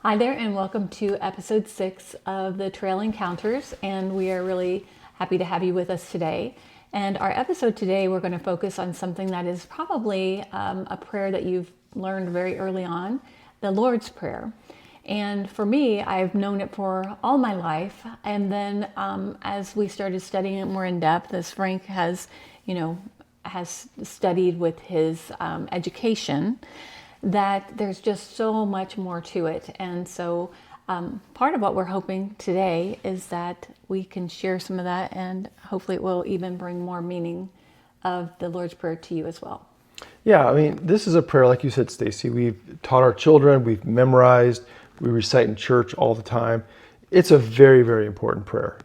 Hi there, and welcome to episode 6 of the Trail Encounters. And we are really happy to have you with us today. And our episode today, we're going to focus on something that is probably a prayer that you've learned very early on, the Lord's Prayer. And for me, I've known it for all my life. And then as we started studying it more in depth, as Frank has studied with his education, that there's just so much more to it. And so part of what we're hoping today is that we can share some of that, and hopefully it will even bring more meaning of the Lord's Prayer to you as well. Yeah, I mean, this is a prayer, like you said, Stacy, we've taught our children, we've memorized, we recite in church all the time. It's a very, very important prayer.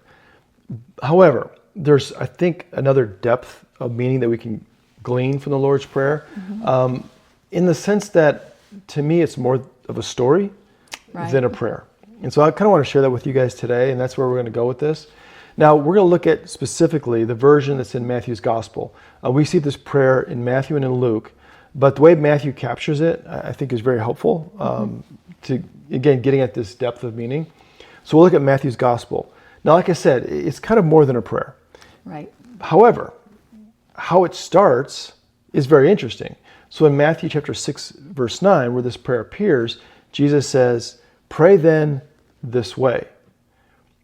However, there's, I think, another depth of meaning that we can glean from the Lord's Prayer. In the sense that, to me, it's more of a story than a prayer. And so I kind of want to share that with you guys today, and that's where we're going to go with this. Now, we're going to look at specifically the version that's in Matthew's Gospel. We see this prayer in Matthew and in Luke, but the way Matthew captures it, I think, is very helpful to, again, getting at this depth of meaning. So we'll look at Matthew's Gospel. Now, like I said, it's kind of more than a prayer. Right. However, how it starts is very interesting. So in Matthew chapter 6, verse 9, where this prayer appears, Jesus says, "Pray then this way."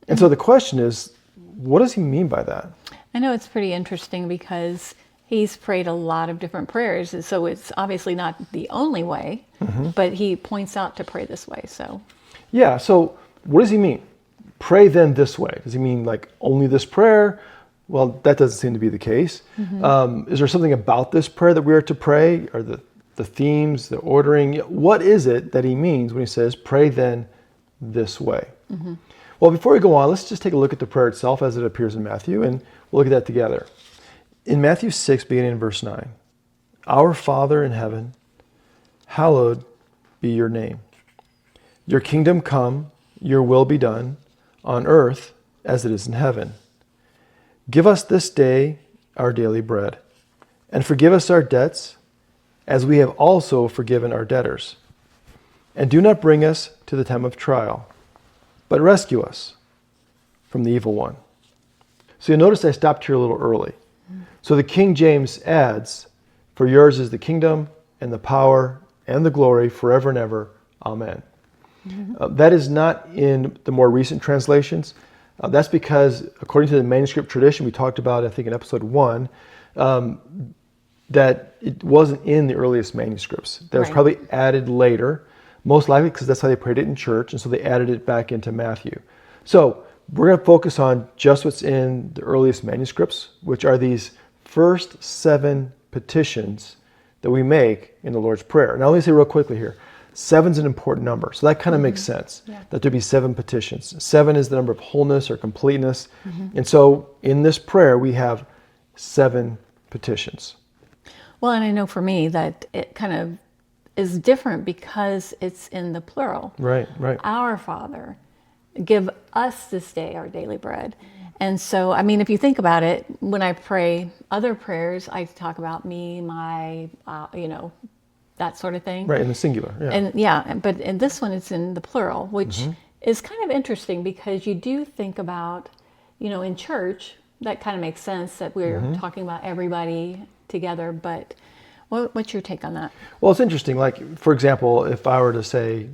And so the question is, what does he mean by that? I know it's pretty interesting because he's prayed a lot of different prayers, and so it's obviously not the only way, but he points out to pray this way. So yeah, so what does he mean? Pray then this way. Does he mean like only this prayer? Well, that doesn't seem to be the case. Is there something about this prayer that we are to pray? Or the themes, the ordering? What is it that he means when he says, "Pray then this way"? Well, before we go on, let's just take a look at the prayer itself as it appears in Matthew, and we'll look at that together. In Matthew 6, beginning in verse 9, "Our Father in heaven, hallowed be your name. Your kingdom come, your will be done, on earth as it is in heaven. Give us this day our daily bread, and forgive us our debts, as we have also forgiven our debtors. And do not bring us to the time of trial, but rescue us from the evil one." So you'll notice I stopped here a little early. So the King James adds, "For yours is the kingdom, and the power, and the glory, forever and ever. Amen." That is not in the more recent translations. That's because, according to the manuscript tradition we talked about, I think in episode 1, that it wasn't in the earliest manuscripts. That was probably added later, most likely because that's how they prayed it in church, and so they added it back into Matthew. So we're going to focus on just what's in the earliest manuscripts, which are these first 7 petitions that we make in the Lord's Prayer. Now let me say real quickly here, 7's an important number, so that kind of makes sense, that there'd be 7 petitions. 7 is the number of wholeness or completeness. And so in this prayer, we have 7 petitions. well, and I know for me that it kind of is different because it's in the plural. Right. Our Father, give us this day our daily bread. And so, I mean, if you think about it, when I pray other prayers, I talk about me, my, that sort of thing. Right, in the singular, yeah. And but in this one, it's in the plural, which is kind of interesting because you do think about, in church, that kind of makes sense that we're talking about everybody together. But what's your take on that? Well, it's interesting. Like, for example, if I were to say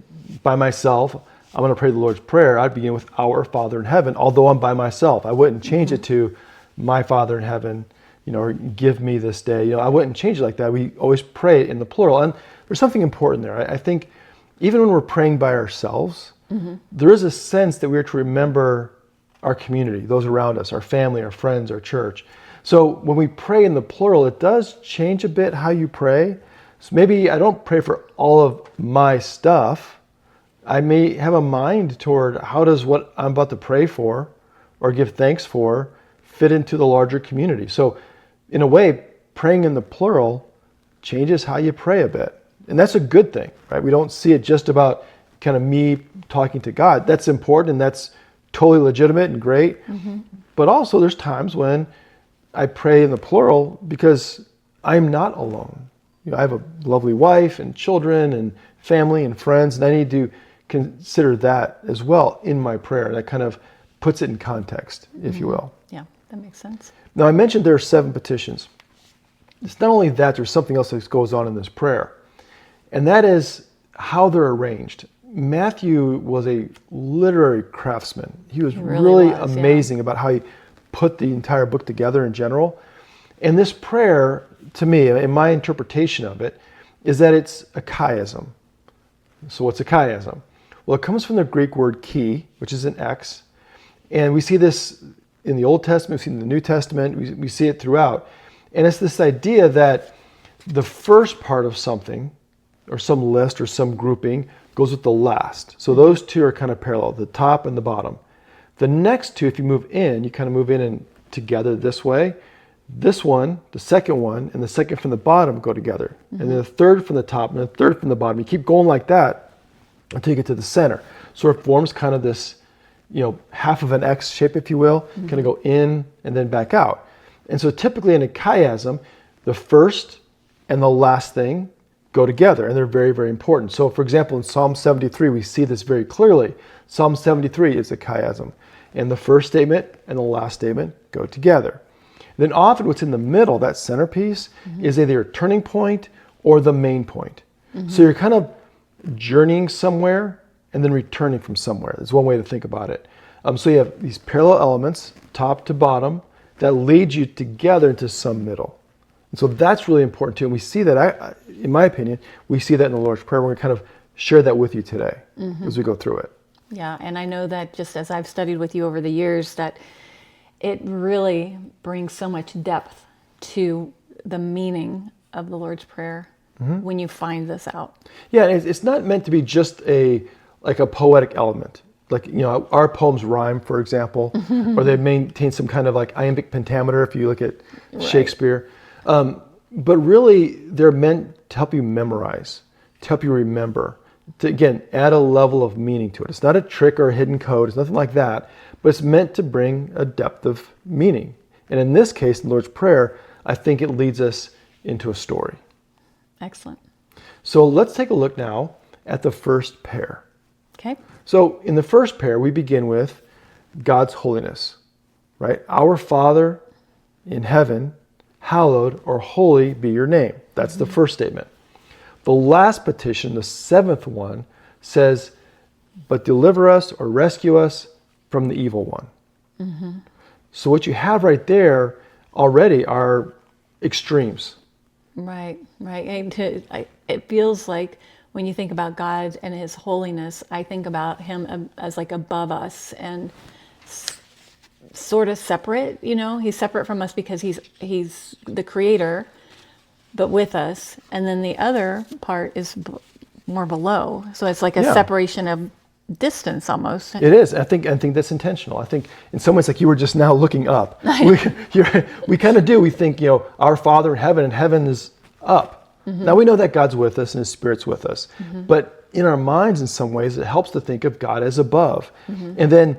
by myself, I'm going to pray the Lord's Prayer, I'd begin with "Our Father in heaven," although I'm by myself. I wouldn't change it to "My Father in heaven," or "Give me this day." I wouldn't change it like that. We always pray it in the plural. And there's something important there. I think even when we're praying by ourselves, there is a sense that we're to remember our community, those around us, our family, our friends, our church. So when we pray in the plural, it does change a bit how you pray. So maybe I don't pray for all of my stuff. I may have a mind toward how does what I'm about to pray for or give thanks for fit into the larger community. So in a way, praying in the plural changes how you pray a bit. And that's a good thing, right? We don't see it just about kind of me talking to God. That's important and that's totally legitimate and great. But also there's times when I pray in the plural because I'm not alone. I have a lovely wife and children and family and friends, and I need to consider that as well in my prayer. That kind of puts it in context, if you will. Yeah, that makes sense. Now, I mentioned there are 7 petitions. It's not only that, there's something else that goes on in this prayer, and that is how they're arranged. Matthew was a literary craftsman. He was really amazing about how he put the entire book together in general. And this prayer, to me, in my interpretation of it, is that it's a chiasm. So what's a chiasm? Well, it comes from the Greek word chi, which is an X. And we see this in the Old Testament, we see it in the New Testament, we see it throughout. And it's this idea that the first part of something, or some list or some grouping, goes with the last. So those two are kind of parallel, the top and the bottom. The next two, if you move in, you kind of move in and together this way. This one, the second one, and the second from the bottom go together. And then the third from the top and the third from the bottom. You keep going like that until you get to the center. So it forms kind of this, half of an X shape, if you will, kind of go in and then back out. And so typically in a chiasm, the first and the last thing go together, and they're very, very important. So for example, in Psalm 73, we see this very clearly. Psalm 73 is a chiasm, and the first statement and the last statement go together. Then often what's in the middle, that centerpiece, is either a turning point or the main point. So you're kind of journeying somewhere and then returning from somewhere. That's one way to think about it. So you have these parallel elements, top to bottom, that lead you together into some middle. And so that's really important too. And we see that, in my opinion, we see that in the Lord's Prayer. We're going to kind of share that with you today as we go through it. Yeah, and I know that just as I've studied with you over the years, that it really brings so much depth to the meaning of the Lord's Prayer when you find this out. Yeah, and it's not meant to be just a poetic element. Like, our poems rhyme, for example, or they maintain some kind of like iambic pentameter if you look at Shakespeare. But really, they're meant to help you memorize, to help you remember, to, again, add a level of meaning to it. It's not a trick or a hidden code. It's nothing like that. But it's meant to bring a depth of meaning. And in this case, in the Lord's Prayer, I think it leads us into a story. Excellent. So let's take a look now at the first pair. Okay. So in the first pair, we begin with God's holiness, right? Our Father in heaven, hallowed or holy be your name. That's the first statement. The last petition, the 7th one, says, but deliver us or rescue us from the evil one. So what you have right there already are extremes. Right. It feels like when you think about God and his holiness, I think about him as like above us and sort of separate, he's separate from us because he's the creator, but with us. And then the other part is more below. So it's like a separation of distance almost. It is. I think that's intentional. I think in some ways, like you were just now looking up. We kind of do. We think, our Father in heaven, and heaven is up. Now we know that God's with us and his Spirit's with us. But in our minds, in some ways, it helps to think of God as above. And then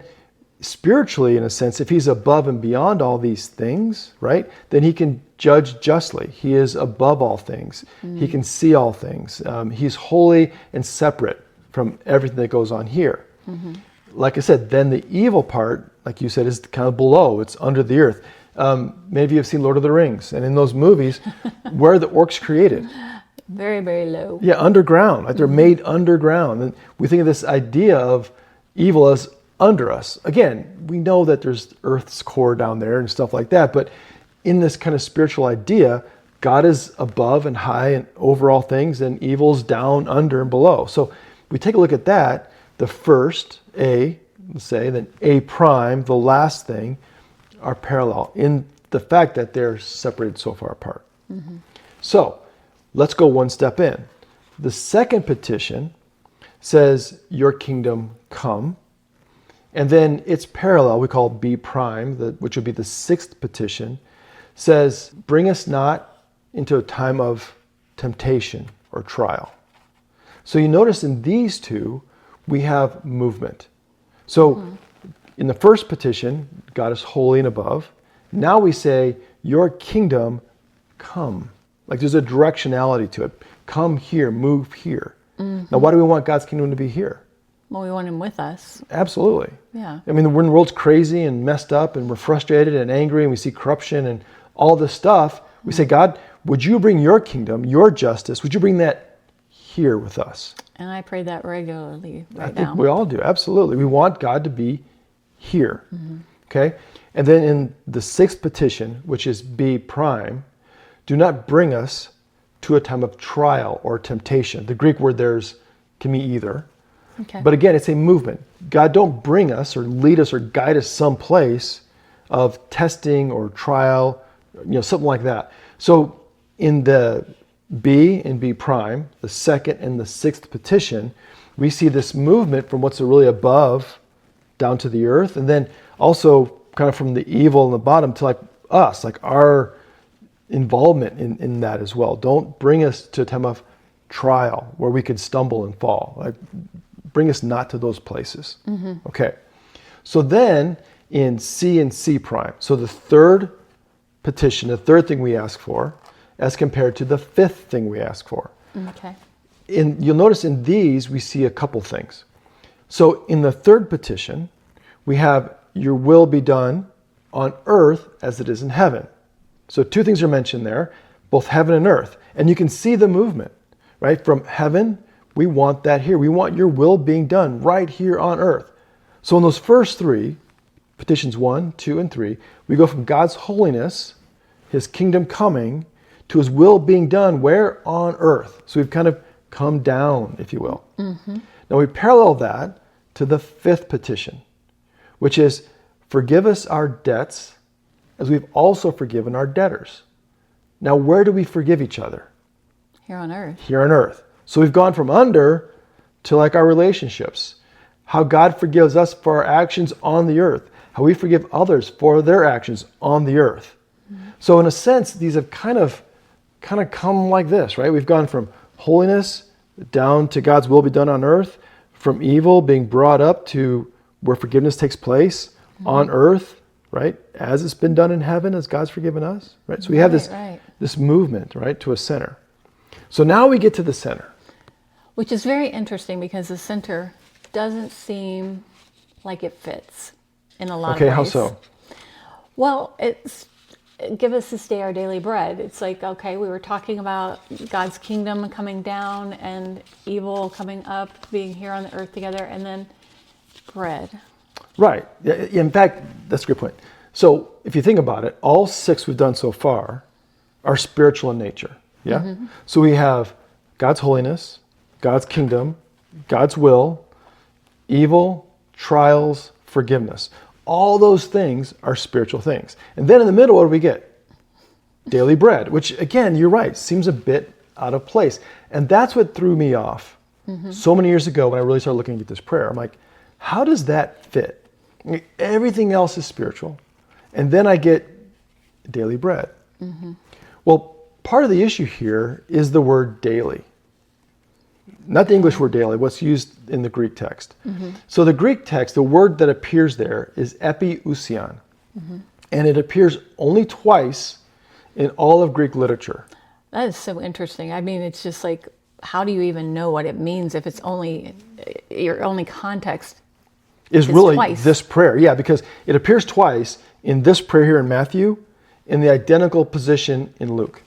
spiritually, in a sense, if he's above and beyond all these things, right, then he can judge justly. He is above all things. He can see all things. He's holy and separate from everything that goes on here. Like I said, then the evil part, like you said, is kind of below. It's under the earth. Many of you have seen Lord of the Rings, and in those movies, where are the orcs created? Very, very low. Yeah, underground. Like they're made underground. And we think of this idea of evil as under us. Again, we know that there's Earth's core down there and stuff like that, but in this kind of spiritual idea, God is above and high and over all things, and evil's down, under, and below. So we take a look at that. The first, A, let's say, then A prime, the last thing, are parallel in the fact that they're separated so far apart. So let's go one step in. The second petition says, your kingdom come. And then its parallel, we call B prime, which would be the 6th petition, says, bring us not into a time of temptation or trial. So you notice in these two, we have movement. So in the first petition, God is holy and above. Now we say, your kingdom come. Like there's a directionality to it. Come here, move here. Now why do we want God's kingdom to be here? Well, we want him with us. Absolutely. Yeah. I mean, when the world's crazy and messed up and we're frustrated and angry and we see corruption and all this stuff, we say, God, would you bring your kingdom, your justice, would you bring that here with us? And I pray that regularly I right think now. we all do. Absolutely. We want God to be here. Okay. And then in the sixth petition, which is B prime, do not bring us to a time of trial or temptation. The Greek word can mean either. Okay. But again, it's a movement. God, don't bring us or lead us or guide us someplace of testing or trial, something like that. So in the B and B prime, the second and the sixth petition, we see this movement from what's really above down to the earth, and then also kind of from the evil in the bottom to like us, like our involvement in that as well. Don't bring us to a time of trial where we could stumble and fall. Like, bring us not to those places. Okay. So then in C and C prime, so the third petition, the third thing we ask for, as compared to the fifth thing we ask for. Okay. You'll notice in these, we see a couple things. So in the third petition, we have your will be done on earth as it is in heaven. So two things are mentioned there, both heaven and earth. And you can see the movement, right? From heaven, we want that here. We want your will being done right here on earth. So in those first three, petitions 1, 2, and 3, we go from God's holiness, his kingdom coming, to his will being done where? On earth. So we've kind of come down, if you will. Now we parallel that to the fifth petition, which is forgive us our debts as we've also forgiven our debtors. Now where do we forgive each other? Here on earth. Here on earth. So we've gone from under to like our relationships. How God forgives us for our actions on the earth. How we forgive others for their actions on the earth. So in a sense, these have kind of come like this, right? We've gone from holiness down to God's will be done on earth, from evil being brought up to where forgiveness takes place on earth, right? As it's been done in heaven, as God's forgiven us, right? So we have this movement, right, to a center. So now we get to the center. Which is very interesting because the center doesn't seem like it fits in a lot of ways. Okay, how so? Well, it's give us this day our daily bread. It's like, okay, we were talking about God's kingdom coming down and evil coming up, being here on the earth together, and then bread. Right. In fact, that's a good point. So if you think about it, all 6 we've done so far are spiritual in nature. Yeah? So we have God's holiness, God's kingdom, God's will, evil, trials, forgiveness. All those things are spiritual things. And then in the middle, what do we get? Daily bread, which again, you're right, seems a bit out of place. And that's what threw me off so many years ago when I really started looking at this prayer. I'm like, how does that fit? I mean, everything else is spiritual. And then I get daily bread. Well, part of the issue here is the word daily. Not the English word daily, what's used in the Greek text. So the Greek text, the word that appears there is epiousion. And it appears only twice in all of Greek literature. That is so interesting. I mean, it's just like, how do you even know what it means if it's only, your only context is really twice. This prayer. Yeah, because it appears twice in this prayer here in Matthew, in the identical position in Luke.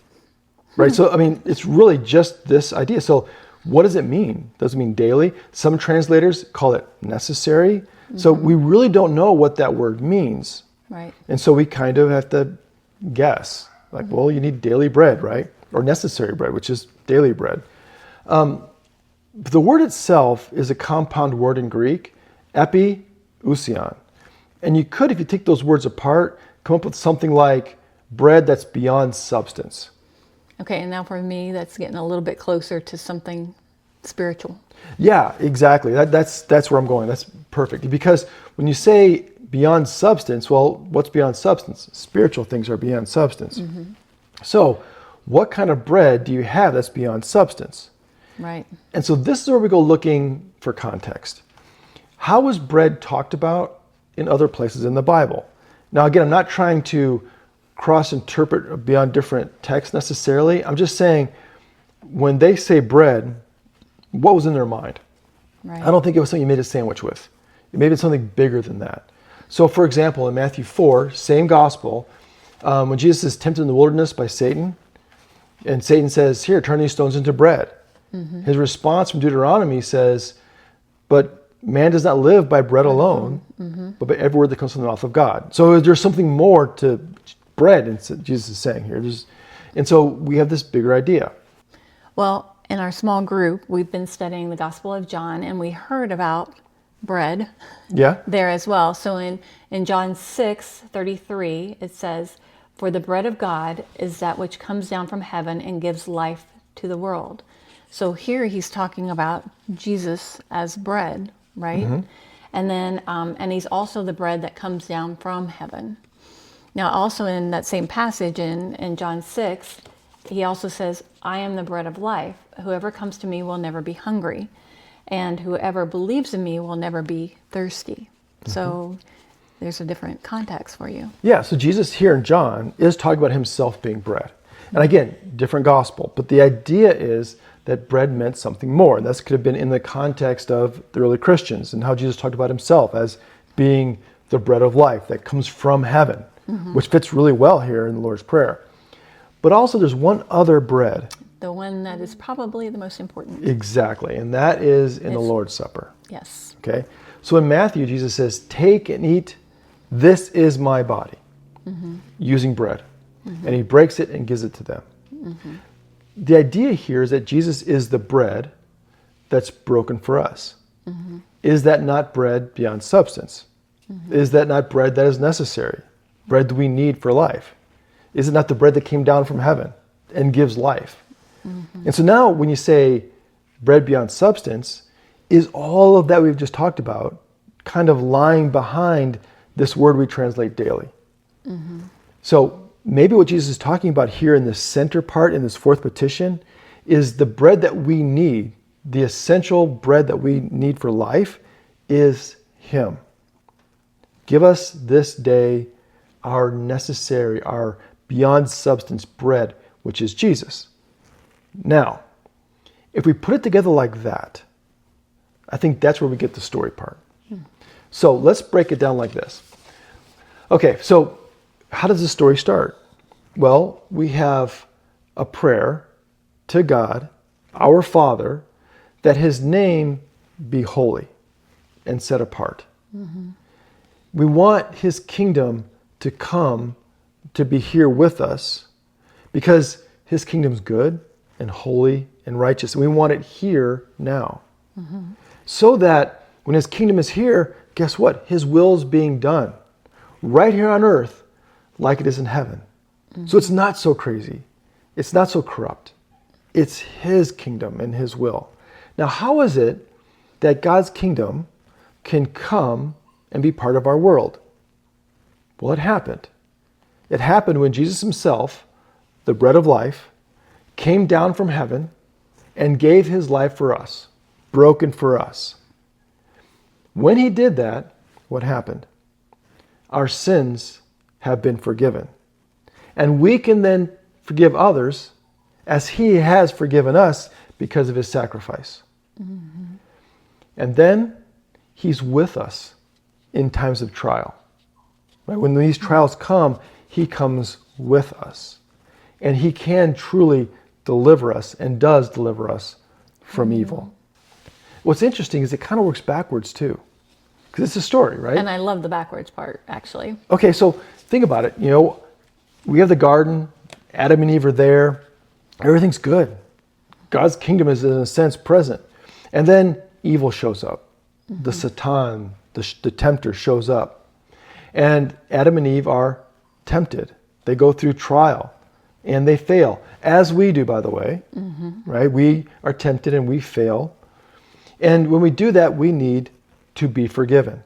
Right? So, I mean, it's really just this idea. So what does it mean? Does it mean daily? Some translators call it necessary. So we really don't know what that word means. Right. And so we kind of have to guess. Like, well, you need daily bread, right? Or necessary bread, which is daily bread. The word itself is a compound word in Greek, epiousion. And you could, if you take those words apart, come up with something like bread that's beyond substance. Okay, and now for me, that's getting a little bit closer to something spiritual. Yeah, exactly. That's where I'm going. That's perfect. Because when you say beyond substance, well, what's beyond substance? Spiritual things are beyond substance. So what kind of bread do you have that's beyond substance? Right. And so this is where we go looking for context. How was bread talked about in other places in the Bible? Now, again, I'm not trying to cross-interpret beyond different texts necessarily. I'm just saying, when they say bread, what was in their mind? Right. I don't think it was something you made a sandwich with. It may be something bigger than that. So, for example, in Matthew 4, same gospel, when Jesus is tempted in the wilderness by Satan, and Satan says, here, turn these stones into bread. His response from Deuteronomy says, but man does not live by bread alone, but by every word that comes from the mouth of God. So there's something more to bread, and Jesus is saying here. And so we have this bigger idea. Well, in our small group, we've been studying the Gospel of John, and we heard about bread Yeah? there as well. So in John 6:33, it says, for the bread of God is that which comes down from heaven and gives life to the world. So here he's talking about Jesus as bread, right? And then, and he's also the bread that comes down from heaven. Now, also in that same passage in John 6, he also says, I am the bread of life. Whoever comes to me will never be hungry, and whoever believes in me will never be thirsty. So there's a different context for you. Yeah, so Jesus here in John is talking about himself being bread. And again, different gospel, but the idea is that bread meant something more. And this could have been in the context of the early Christians and how Jesus talked about himself as being the bread of life that comes from heaven, which fits really well here in the Lord's Prayer. But also there's one other bread. The one that is probably the most important. Exactly, and that is in the Lord's Supper. Yes. Okay, so in Matthew, Jesus says, take and eat, this is my body, using bread. And he breaks it and gives it to them. The idea here is that Jesus is the bread that's broken for us. Is that not bread beyond substance? Is that not bread that is necessary? Bread that we need for life? Is it not the bread that came down from heaven and gives life? And so now when you say bread beyond substance, is all of that we've just talked about kind of lying behind this word we translate daily? So maybe what Jesus is talking about here in the center part in this fourth petition is the bread that we need, the essential bread that we need for life is Him. Give us this day our necessary, our beyond substance bread, which is Jesus. Now, if we put it together like that, I think that's where we get the story part. So let's break it down like this. Okay, so how does the story start? Well, we have a prayer to God, our Father, that His name be holy and set apart. We want His kingdom to come to be here with us because His kingdom's good and holy and righteous. And we want it here now. So that when His kingdom is here, guess what? His will's being done right here on earth like it is in heaven. So it's not so crazy. It's not so corrupt. It's His kingdom and His will. Now, how is it that God's kingdom can come and be part of our world? Well, it happened. It happened when Jesus Himself, the bread of life, came down from heaven and gave His life for us, broken for us. When He did that, what happened? Our sins have been forgiven. And we can then forgive others as He has forgiven us because of His sacrifice. And then He's with us in times of trial. Right? When these trials come, He comes with us. And He can truly deliver us and does deliver us from evil. What's interesting is it kind of works backwards too. Because it's a story, right? And I love the backwards part, actually. Okay, so think about it. You know, we have the garden, Adam and Eve are there, everything's good. God's kingdom is in a sense present. And then evil shows up. The Satan, the tempter shows up. And Adam and Eve are tempted. They go through trial and they fail, as we do, by the way, right? We are tempted and we fail. And when we do that, we need to be forgiven.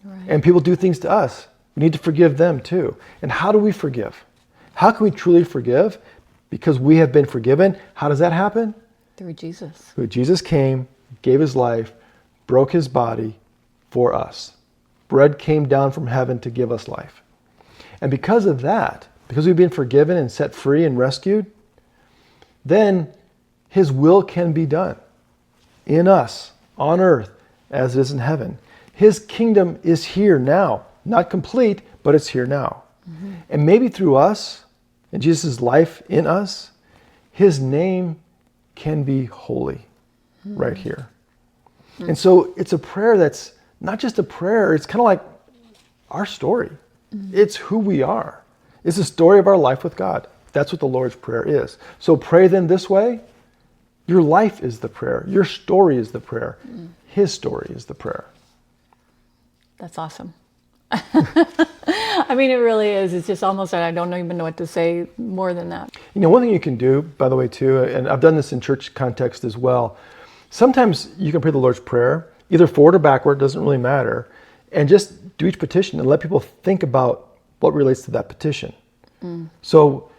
Right. And people do things to us. We need to forgive them too. And how do we forgive? How can we truly forgive? Because we have been forgiven. How does that happen? Through Jesus. Jesus came, gave His life, broke His body for us. Bread came down from heaven to give us life. And because of that, because we've been forgiven and set free and rescued, then His will can be done in us on earth as it is in heaven. His kingdom is here now, not complete, but it's here now. And maybe through us and Jesus' life in us, his name can be holy right here. And so it's a prayer that's not just a prayer, it's kind of like our story. It's who we are. It's the story of our life with God. That's what the Lord's Prayer is. So pray then this way. Your life is the prayer. Your story is the prayer. His story is the prayer. That's awesome. I mean, it really is. It's just almost, I don't even know what to say more than that. You know, one thing you can do, by the way, too, and I've done this in church context as well, sometimes you can pray the Lord's Prayer, either forward or backward, doesn't really matter, and just do each petition and let people think about what relates to that petition. So,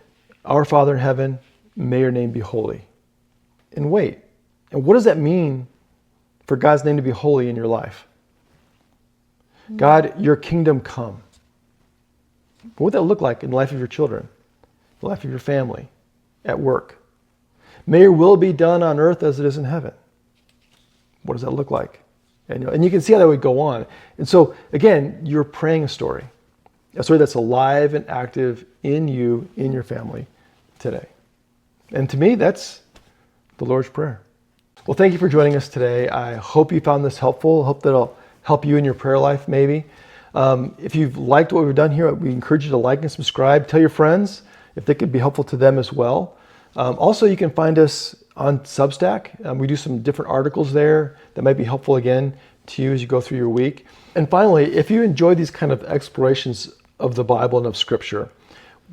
our Father in heaven, may your name be holy. And wait, and what does that mean for God's name to be holy in your life? God, your kingdom come. What would that look like in the life of your children, the life of your family, at work? May your will be done on earth as it is in heaven. What does that look like? And you can see how that would go on. And so, again, you're praying a story that's alive and active in you, in your family today. And to me, that's the Lord's Prayer. Well, thank you for joining us today. I hope you found this helpful. I hope that it'll help you in your prayer life, maybe. If you've liked what we've done here, we encourage you to like and subscribe. Tell your friends if they could be helpful to them as well. Also, you can find us on Substack. We do some different articles there that might be helpful again to you as you go through your week. And finally, if you enjoy these kind of explorations of the Bible and of Scripture,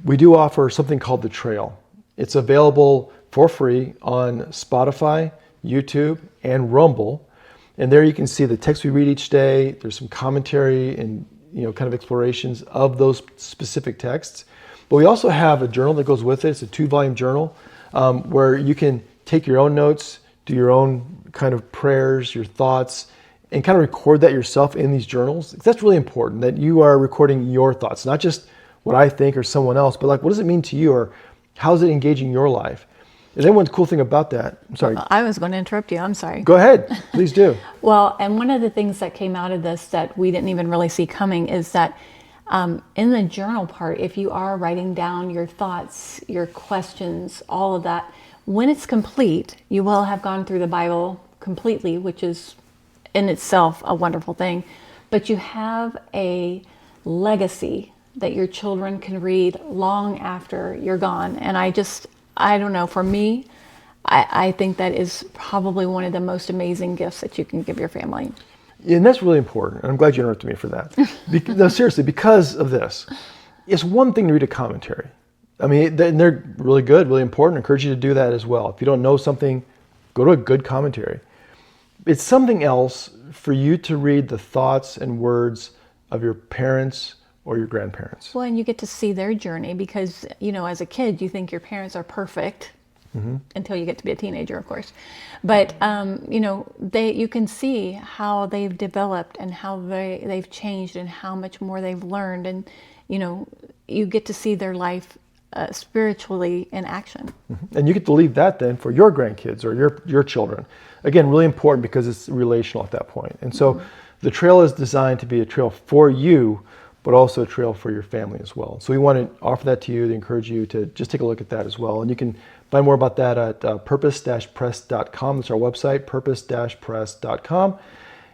we do offer something called The Trail. It's available for free on Spotify, YouTube, and Rumble. And there you can see the text we read each day. There's some commentary and kind of explorations of those specific texts. But we also have a journal that goes with it. It's a 2-volume journal where you can take your own notes, do your own kind of prayers, your thoughts, and kind of record that yourself in these journals. That's really important, that you are recording your thoughts, not just what I think or someone else, but like, what does it mean to you, or how's it engaging your life? And then one cool thing about that, I'm sorry. I was going to interrupt you. I'm sorry. Go ahead. Please do. Well, and one of the things that came out of this that we didn't even really see coming is that in the journal part, if you are writing down your thoughts, your questions, all of that, when it's complete, you will have gone through the Bible completely, which is in itself a wonderful thing. But you have a legacy that your children can read long after you're gone. And I don't know, for me, I think that is probably one of the most amazing gifts that you can give your family. And that's really important. And I'm glad you interrupted me for that. No, seriously, because of this. It's one thing to read a commentary. I mean, they're really good, really important. I encourage you to do that as well. If you don't know something, go to a good commentary. It's something else for you to read the thoughts and words of your parents or your grandparents. Well, and you get to see their journey because, as a kid, you think your parents are perfect until you get to be a teenager, of course. But, you can see how they've developed and how they've changed and how much more they've learned. And, you get to see their life spiritually in action. And you get to leave that then for your grandkids or your children. Again, really important because it's relational at that point. And so the trail is designed to be a trail for you, but also a trail for your family as well. So we want to offer that to you, to encourage you to just take a look at that as well. And you can find more about that at purpose-press.com. That's our website, purpose-press.com.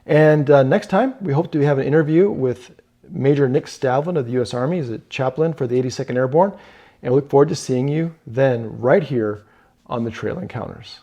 And next time, we hope to have an interview with Major Nick Stavlin of the U.S. Army. He's a chaplain for the 82nd Airborne. And we look forward to seeing you then right here on the Trail Encounters.